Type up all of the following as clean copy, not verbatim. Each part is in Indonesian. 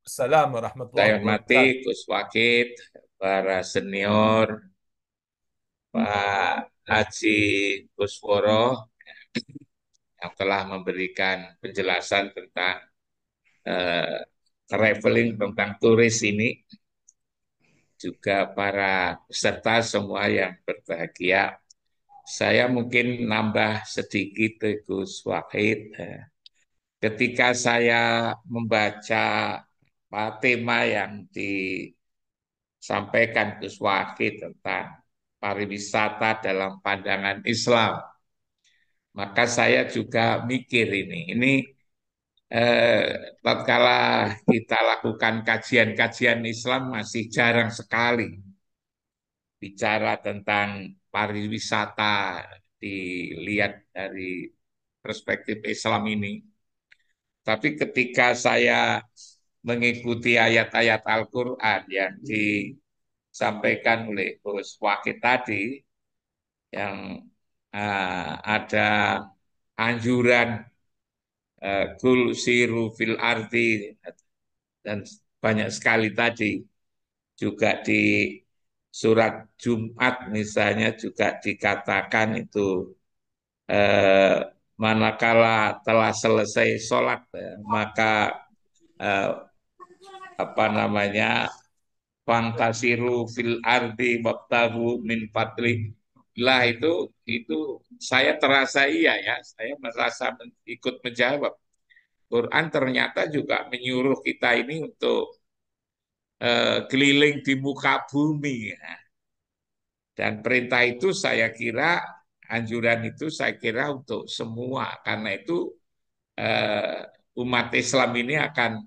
Salam warahmatullahi Saya wabarakatuh. hormati Gus Wakid, para senior, Pak Haji Kusworo yang telah memberikan penjelasan tentang eh, traveling tentang turis ini, juga para peserta semua yang berbahagia. Saya mungkin nambah sedikit Gus Wakid. Ketika saya membaca tema yang disampaikan Gus Wakid tentang pariwisata dalam pandangan Islam, maka saya juga mikir ini tatkala kita lakukan kajian-kajian Islam masih jarang sekali bicara tentang pariwisata dilihat dari perspektif Islam ini. Tapi ketika saya mengikuti ayat-ayat Al-Quran yang disampaikan oleh Gus Wakid tadi, yang ada anjuran kul siru fil ardi, dan banyak sekali tadi juga di surat Jumat misalnya juga dikatakan itu eh, manakala telah selesai sholat maka eh, apa namanya fantasiru fil ardi wabtahu min fadli lah itu saya terasa iya ya, saya merasa ikut menjawab. Quran ternyata juga menyuruh kita ini untuk keliling di muka bumi ya. Dan perintah itu saya kira, anjuran itu saya kira untuk semua, karena itu umat Islam ini akan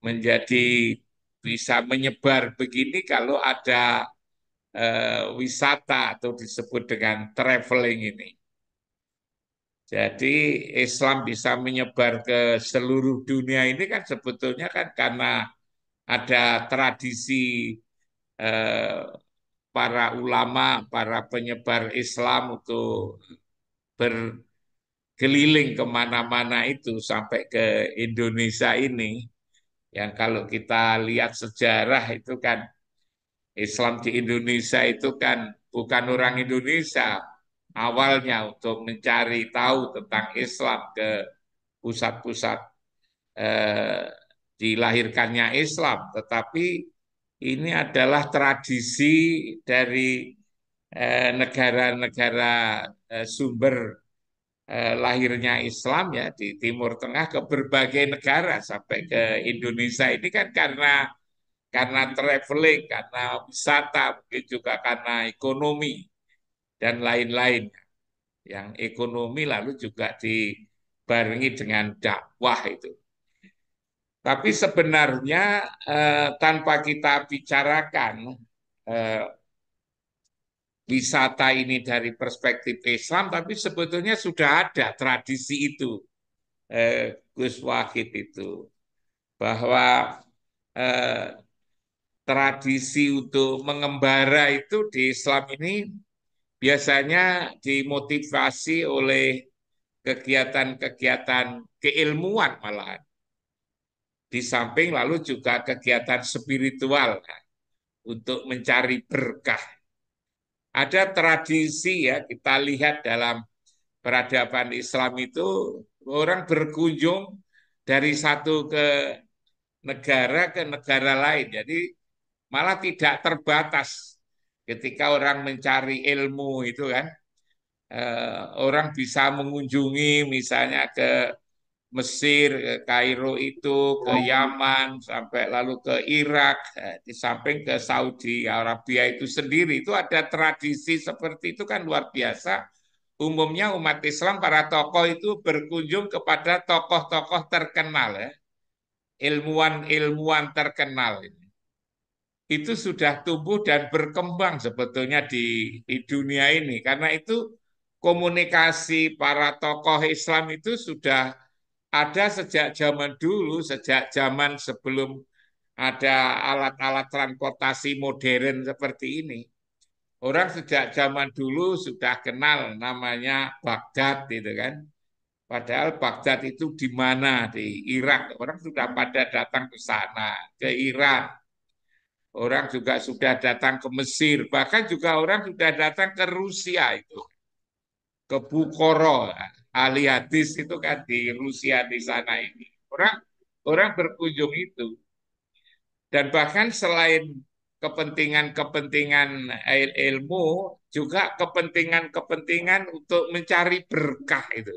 menjadi bisa menyebar begini kalau ada wisata atau disebut dengan traveling ini. Jadi Islam bisa menyebar ke seluruh dunia ini kan sebetulnya kan karena ada tradisi eh, para ulama, para penyebar Islam untuk berkeliling kemana-mana itu sampai ke Indonesia ini. Yang kalau kita lihat sejarah itu kan Islam di Indonesia itu kan bukan orang Indonesia awalnya untuk mencari tahu tentang Islam ke pusat-pusat eh, dilahirkannya Islam, tetapi ini adalah tradisi dari negara-negara sumber lahirnya Islam ya di Timur Tengah ke berbagai negara sampai ke Indonesia ini kan karena traveling, karena wisata, mungkin juga karena ekonomi dan lain-lain. Yang ekonomi lalu juga dibarengi dengan dakwah itu. Tapi sebenarnya tanpa kita bicarakan eh, wisata ini dari perspektif Islam, tapi sebetulnya sudah ada tradisi itu, Gus Wahid itu, bahwa eh, tradisi untuk mengembara itu di Islam ini biasanya dimotivasi oleh kegiatan-kegiatan keilmuan malahan. Di samping lalu juga kegiatan spiritual kan, untuk mencari berkah. Ada tradisi ya, kita lihat dalam peradaban Islam itu orang berkunjung dari satu ke negara lain. Jadi malah tidak terbatas ketika orang mencari ilmu itu kan. Orang bisa mengunjungi misalnya ke Mesir, ke Kairo itu, ke Yaman, sampai lalu ke Irak, di samping ke Saudi Arabia itu sendiri. Itu ada tradisi seperti itu kan luar biasa. Umumnya umat Islam, para tokoh itu berkunjung kepada tokoh-tokoh terkenal ya, ilmuwan-ilmuwan terkenal ini. Itu sudah tumbuh dan berkembang sebetulnya di dunia ini. Karena itu komunikasi para tokoh Islam itu sudah ada sejak zaman dulu, sejak zaman sebelum ada alat-alat transportasi modern seperti ini. Orang sejak zaman dulu sudah kenal namanya Baghdad gitu kan. Padahal Baghdad itu di mana? Di Irak. Orang sudah pada datang ke sana, ke Iran. Orang juga sudah datang ke Mesir. Bahkan juga orang sudah datang ke Rusia itu. Ke Bukhara. Ahli hadis itu kan di Rusia di sana ini. Orang orang berkunjung itu. Dan bahkan selain kepentingan-kepentingan ilmu, juga kepentingan-kepentingan untuk mencari berkah itu.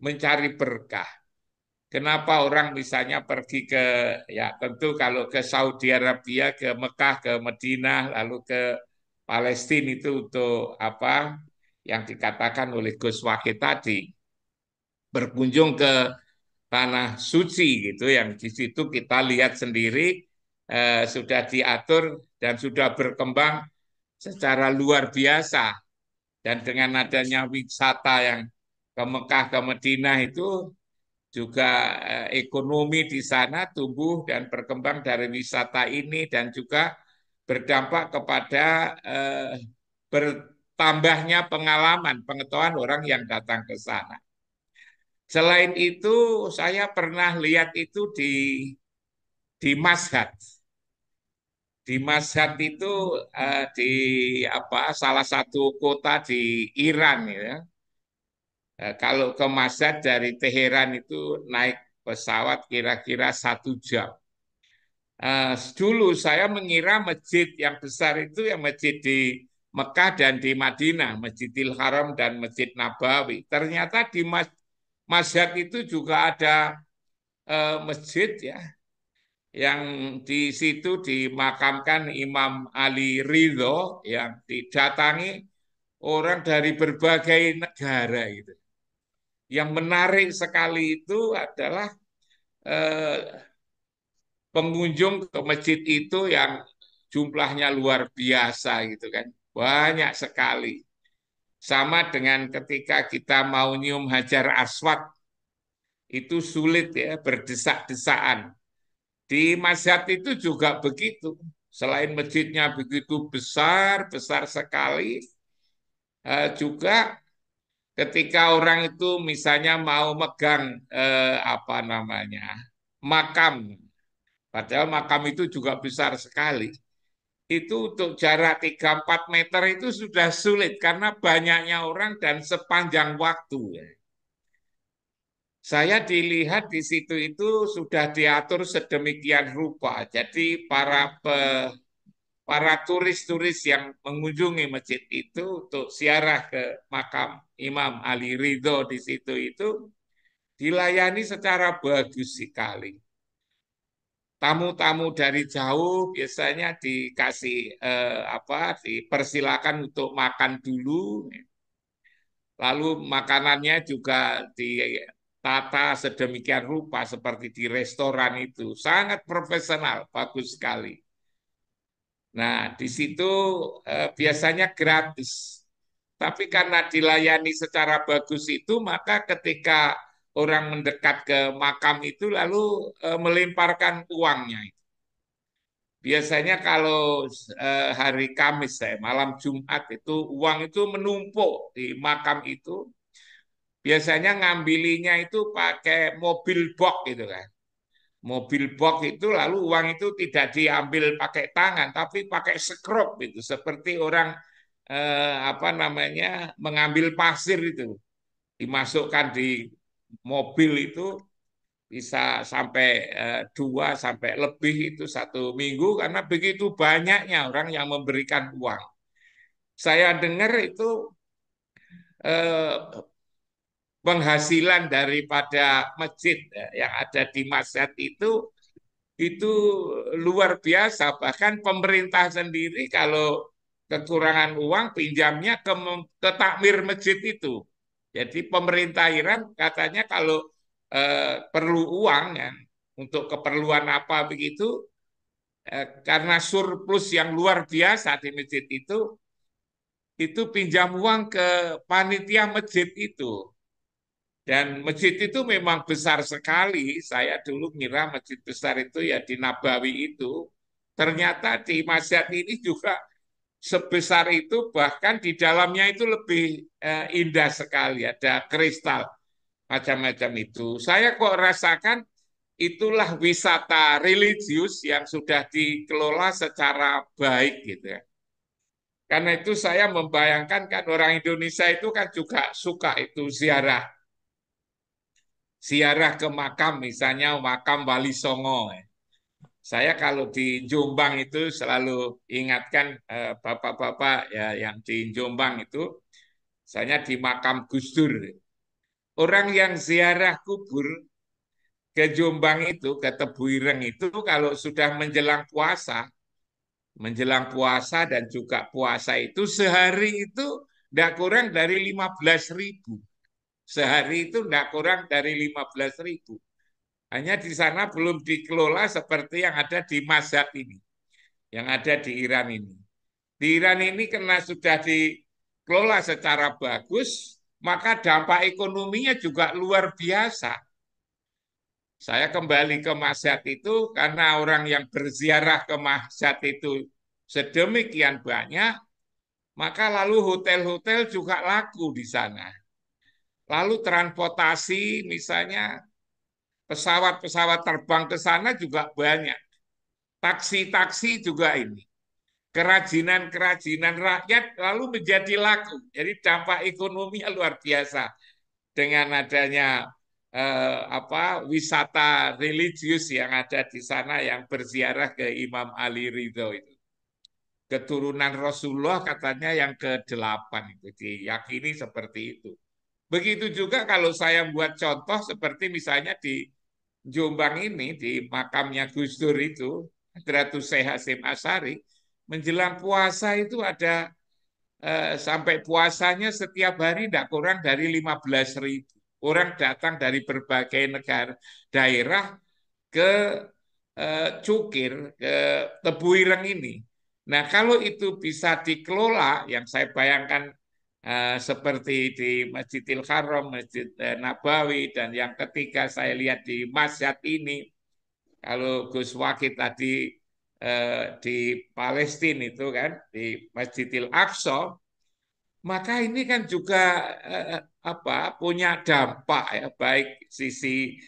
Mencari berkah. Kenapa orang misalnya pergi ke, ya tentu kalau ke Saudi Arabia, ke Mekah, ke Madinah, lalu ke Palestina itu untuk apa yang dikatakan oleh Gus Wahid tadi, berkunjung ke tanah suci gitu, yang di situ kita lihat sendiri sudah diatur dan sudah berkembang secara luar biasa. Dan dengan adanya wisata yang ke Mekah, ke Madinah itu juga ekonomi di sana tumbuh dan berkembang dari wisata ini dan juga berdampak kepada bertambahnya pengalaman, pengetahuan orang yang datang ke sana. Selain itu, saya pernah lihat itu di Mashhad. Di Mashhad itu di apa salah satu kota di Iran ya. Kalau ke Mashhad dari Teheran itu naik pesawat kira-kira 1 jam. Dulu saya mengira masjid yang besar itu yang masjid di Mekah dan di Madinah, Masjidil Haram dan Masjid Nabawi. Ternyata di Mashhad itu juga ada masjid ya yang di situ dimakamkan Imam Ali Ridho yang didatangi orang dari berbagai negara gitu. Yang menarik sekali itu adalah eh, pengunjung ke masjid itu yang jumlahnya luar biasa gitu kan. Banyak sekali. Sama dengan ketika kita mau nyium Hajar Aswad itu sulit ya berdesak-desaan. Di Masyad itu juga begitu. Selain masjidnya begitu besar, besar sekali, juga ketika orang itu misalnya mau megang apa namanya makam, padahal makam itu juga besar sekali. Itu untuk jarak 3-4 meter itu sudah sulit karena banyaknya orang dan sepanjang waktu. Saya dilihat di situ itu sudah diatur sedemikian rupa. Jadi para turis-turis yang mengunjungi masjid itu untuk ziarah ke makam Imam Ali Ridho di situ itu dilayani secara bagus sekali. Tamu-tamu dari jauh biasanya dikasih apa dipersilakan untuk makan dulu, lalu makanannya juga ditata sedemikian rupa seperti di restoran itu sangat profesional, bagus sekali. Nah, di situ biasanya gratis. Tapi karena dilayani secara bagus itu, maka ketika orang mendekat ke makam itu lalu melemparkan uangnya. Biasanya kalau hari Kamis, malam Jumat itu uang itu menumpuk di makam itu. Biasanya ngambilinya itu pakai mobil box gitu kan. Mobil box itu lalu uang itu tidak diambil pakai tangan, tapi pakai sekrup itu. Seperti orang apa namanya mengambil pasir itu dimasukkan di mobil itu bisa sampai 2 sampai lebih itu 1 minggu karena begitu banyaknya orang yang memberikan uang. Saya dengar itu eh, penghasilan daripada masjid yang ada di Masjid itu luar biasa. Bahkan pemerintah sendiri kalau kekurangan uang pinjamnya ke takmir masjid itu. Jadi pemerintah Iran katanya kalau perlu uang ya, untuk keperluan apa begitu, karena surplus yang luar biasa di masjid itu pinjam uang ke panitia masjid itu. Dan masjid itu memang besar sekali. Saya dulu ngira masjid besar itu ya di Nabawi itu. Ternyata di masjid ini juga sebesar itu, bahkan di dalamnya itu lebih indah sekali. Ada kristal. macam-macam itu. Saya kok rasakan itulah wisata religius yang sudah dikelola secara baik gitu ya. Karena itu saya membayangkan kan orang Indonesia itu kan juga suka itu ziarah, ziarah ke makam, misalnya makam Wali Songo. Saya kalau di Jombang itu selalu ingatkan bapak-bapak ya yang di Jombang itu, misalnya di makam Gus Dur. Orang yang ziarah kubur ke Jombang itu, ke Tebu Ireng itu kalau sudah menjelang puasa dan juga puasa itu sehari itu tidak kurang dari 15.000. Sehari itu tidak kurang dari 15.000. Hanya di sana belum dikelola seperti yang ada di Mazhab ini, yang ada di Iran ini. Di Iran ini karena sudah dikelola secara bagus, maka dampak ekonominya juga luar biasa. Saya kembali ke Masyad itu karena orang yang berziarah ke Masyad itu sedemikian banyak, maka lalu hotel-hotel juga laku di sana. Lalu transportasi misalnya pesawat-pesawat terbang ke sana juga banyak. Taksi-taksi juga ini. Kerajinan-kerajinan rakyat lalu menjadi laku. Jadi dampak ekonominya luar biasa dengan adanya wisata religius yang ada di sana yang berziarah ke Imam Ali Ridho itu. Keturunan Rasulullah katanya yang ke-8 itu diyakini seperti itu. Begitu juga kalau saya buat contoh seperti misalnya di Jombang ini di makamnya Gus Dur itu Hadratus Syekh Hasyim Asy'ari menjelang puasa itu ada sampai puasanya setiap hari tidak kurang dari 15.000 orang datang dari berbagai negara daerah ke Cukir ke Tebu Ireng ini. Nah kalau itu bisa dikelola yang saya bayangkan seperti di Masjidil Haram, Masjid Nabawi dan yang ketiga saya lihat di Masjid ini kalau Gus Wakid tadi di Palestina itu kan di Masjidil Aqsa, maka ini kan juga punya dampak ya baik sisi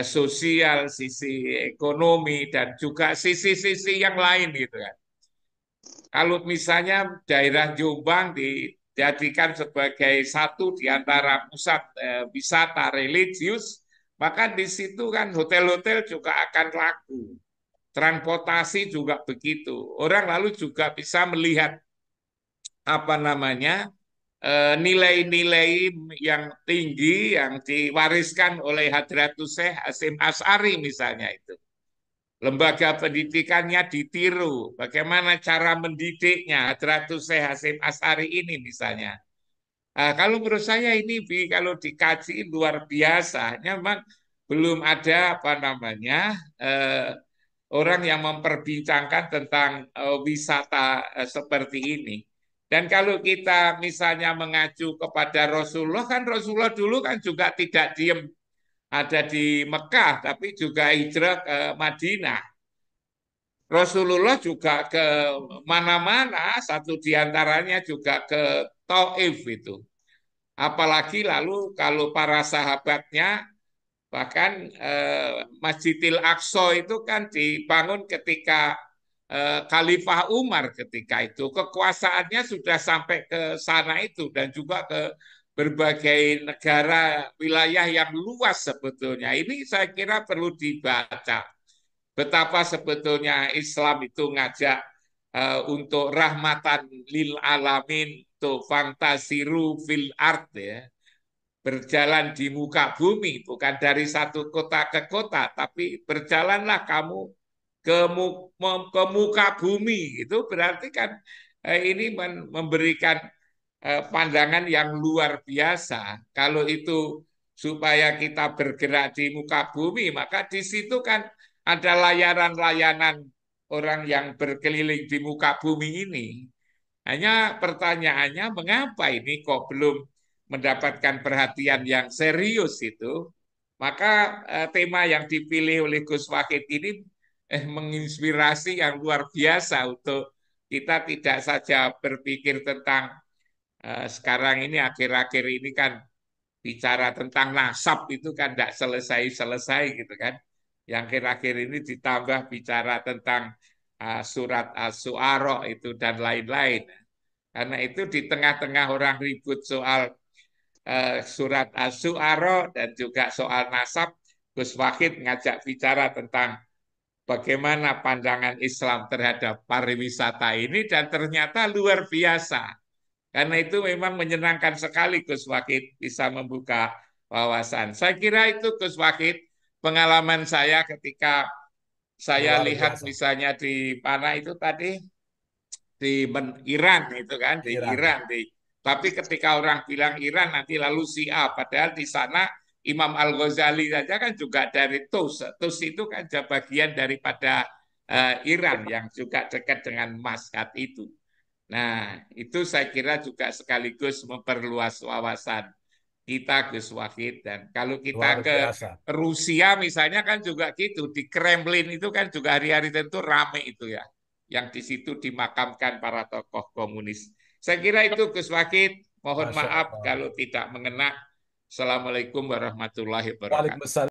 sosial, sisi ekonomi dan juga sisi-sisi yang lain gitu kan. Kalau misalnya daerah Jombang dijadikan sebagai satu di antara pusat wisata religius, maka di situ kan hotel-hotel juga akan laku. Transportasi juga begitu. Orang lalu juga bisa melihat apa namanya nilai-nilai yang tinggi yang diwariskan oleh Hadratus Syekh Hasyim Asy'ari misalnya itu. Lembaga pendidikannya ditiru, bagaimana cara mendidiknya Hadratus Syekh Hasyim Asy'ari ini misalnya. Kalau menurut saya ini kalau dikaji luar biasa, memang belum ada apa namanya orang yang memperbincangkan tentang wisata seperti ini. Dan kalau kita misalnya mengacu kepada Rasulullah, kan Rasulullah dulu kan juga tidak diem ada di Mekah, tapi juga hijrah ke Madinah. Rasulullah juga ke mana-mana, satu diantaranya juga ke Taif itu. Apalagi lalu kalau para sahabatnya bahkan Masjidil Aqsa itu kan dibangun ketika Khalifah Umar ketika itu. Kekuasaannya sudah sampai ke sana itu dan juga ke berbagai negara wilayah yang luas sebetulnya. Ini saya kira perlu dibaca. Betapa sebetulnya Islam itu ngajak untuk rahmatan lil alamin, untuk fantasiru fil art ya berjalan di muka bumi, bukan dari satu kota ke kota, tapi berjalanlah kamu ke muka bumi. Itu berarti kan ini memberikan pandangan yang luar biasa. Kalau itu supaya kita bergerak di muka bumi, maka di situ kan ada layanan-layanan orang yang berkeliling di muka bumi ini. Hanya pertanyaannya, mengapa ini kok belum mendapatkan perhatian yang serius itu? Maka tema yang dipilih oleh Gus Wahid ini menginspirasi yang luar biasa untuk kita tidak saja berpikir tentang sekarang ini akhir-akhir ini kan bicara tentang nasab itu kan tidak selesai-selesai gitu kan. Yang akhir-akhir ini ditambah bicara tentang surat As-Syu'ara itu dan lain-lain. Karena itu di tengah-tengah orang ribut soal surat As-Syu'ara dan juga soal nasab, Gus Wahid ngajak bicara tentang bagaimana pandangan Islam terhadap pariwisata ini dan ternyata luar biasa. Karena itu memang menyenangkan sekali Gus Wahid bisa membuka wawasan. Saya kira itu Gus Wahid pengalaman saya ketika saya Luar lihat biasa. misalnya di mana itu tadi di Iran itu kan di Iran. Iran tapi ketika orang bilang Iran nanti lalu Syiah padahal di sana Imam Al Ghazali saja kan juga dari Tus itu kan juga bagian daripada Iran yang juga dekat dengan Maskat itu. Nah, itu saya kira juga sekaligus memperluas wawasan kita Gus Wahid dan kalau kita Luar ke biasa. Rusia misalnya kan juga gitu di Kremlin itu kan juga hari-hari tentu rame itu ya yang di situ dimakamkan para tokoh komunis. Saya kira itu Gus Wahid. Mohon Masya maaf Allah. kalau tidak mengena. Assalamualaikum warahmatullahi wabarakatuh. Waalaikumsalam.